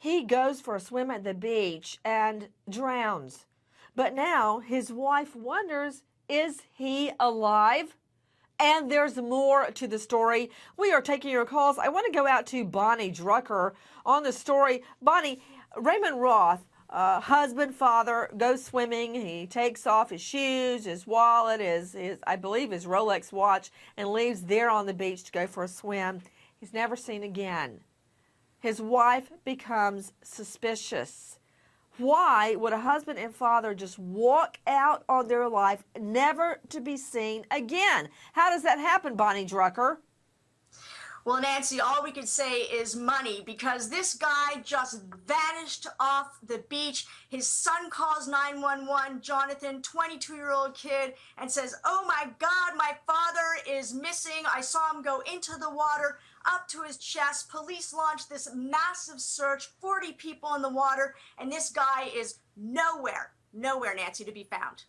He goes for a swim at the beach and drowns. But now his wife wonders, is he alive? And there's more to the story. We are taking your calls. I want to go out to Bonnie Drucker on the story. Bonnie, Raymond Roth, husband, father, goes swimming. He takes off his shoes, his wallet, his I believe his Rolex watch, and leaves there on the beach to go for a swim. He's never seen again. His wife becomes suspicious. Why would a husband and father just walk out on their life, never to be seen again? How does that happen, Bonnie Drucker? Well, Nancy, all we could say is money, because this guy just vanished off the beach. His son calls 911, Jonathan, 22-year-old kid, and says, "Oh my God, my father is missing. I saw him go into the water up to his chest." Police launched this massive search, 40 people in the water, and this guy is nowhere, Nancy, to be found.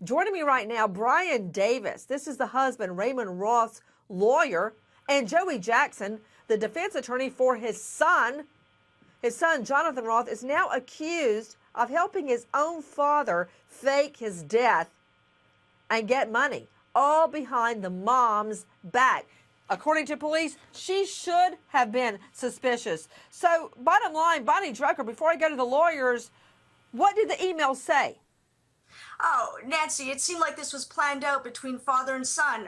Joining me right now, Brian Davis. This is the husband, Raymond Roth's lawyer, and Joey Jackson, the defense attorney for his son. His son, Jonathan Roth, is now accused of helping his own father fake his death and get money, all behind the mom's back. According to police, she should have been suspicious. So, bottom line, Bonnie Drucker, before I go to the lawyers, what did the email say? Oh, Nancy, it seemed like this was planned out between father and son.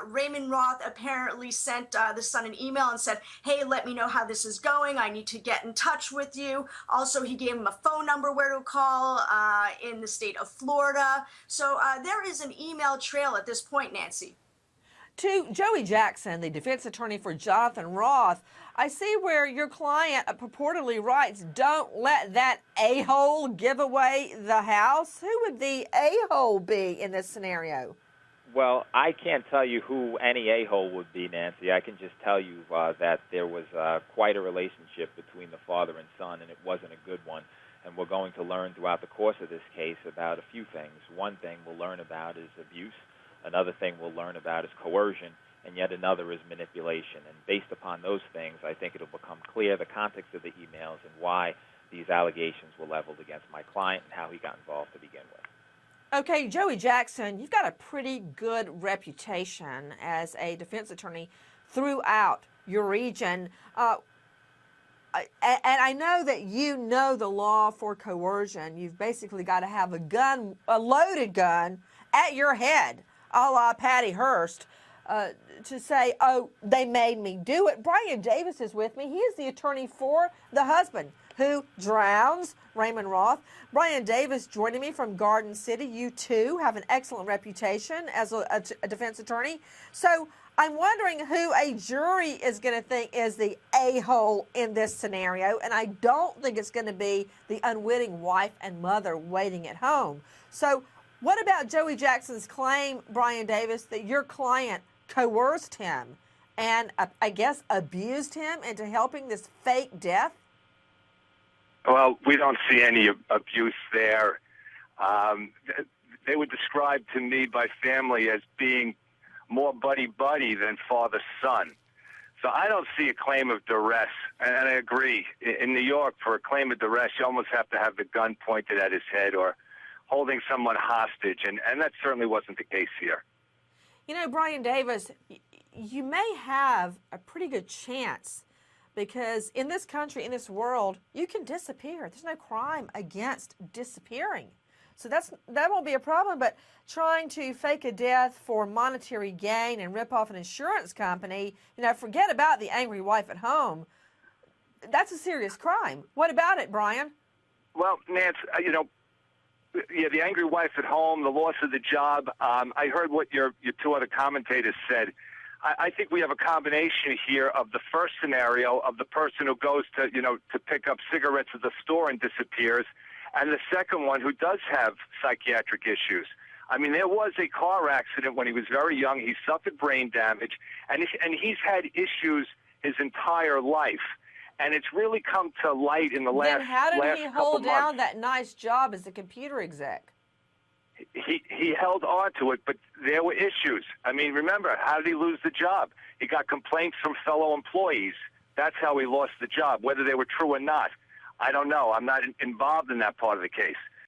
Raymond Roth apparently sent the son an email and said, "Hey, let me know how this is going. I need to get in touch with you." Also, he gave him a phone number where to call in the state of Florida. So there is an email trail at this point, Nancy. To Joey Jackson, the defense attorney for Jonathan Roth, I see where your client purportedly writes, "Don't let that a-hole give away the house." Who would the a-hole be in this scenario? Well, I can't tell you who any a-hole would be, Nancy. I can just tell you that there was quite a relationship between the father and son, and it wasn't a good one. And we're going to learn throughout the course of this case about a few things. One thing we'll learn about is abuse. Another thing we'll learn about is coercion, and yet another is manipulation. And based upon those things, I think it'll become clear the context of the emails and why these allegations were leveled against my client and how he got involved to begin with. Okay, Joey Jackson, you've got a pretty good reputation as a defense attorney throughout your region. And I know that you know the law for coercion. You've basically got to have a gun, a loaded gun, at your head, a la Patty Hearst, to say, "Oh, they made me do it." Brian Davis is with me. He is the attorney for the husband who drowns, Raymond Roth. Brian Davis joining me from Garden City. You, too, have an excellent reputation as a defense attorney. So I'm wondering who a jury is going to think is the a-hole in this scenario, and I don't think it's going to be the unwitting wife and mother waiting at home. So what about Joey Jackson's claim, Brian Davis, that your client coerced him and, I guess, abused him into helping this fake death? Well, we don't see any abuse there. They were described to me by family as being more buddy-buddy than father-son. So I don't see a claim of duress, and I agree. In New York, for a claim of duress, you almost have to have the gun pointed at his head or holding someone hostage, and that certainly wasn't the case here. You know, Brian Davis, you may have a pretty good chance because in this country, in this world, you can disappear. There's no crime against disappearing. So that won't be a problem, but trying to fake a death for monetary gain and rip off an insurance company, forget about the angry wife at home. That's a serious crime. What about it, Brian? Well, Nance, yeah, the angry wife at home, the loss of the job. I heard what your two other commentators said. I think we have a combination here of the first scenario of the person who goes to pick up cigarettes at the store and disappears, and the second one who does have psychiatric issues. I mean, there was a car accident when he was very young. He suffered brain damage, and he's had issues his entire life. And it's really come to light in the last couple months. Then how did he hold down that nice job as a computer exec? He held on to it, but there were issues. I mean, remember, how did he lose the job? He got complaints from fellow employees That's how he lost the job. Whether they were true or not, I don't know. I'm not involved in that part of the case.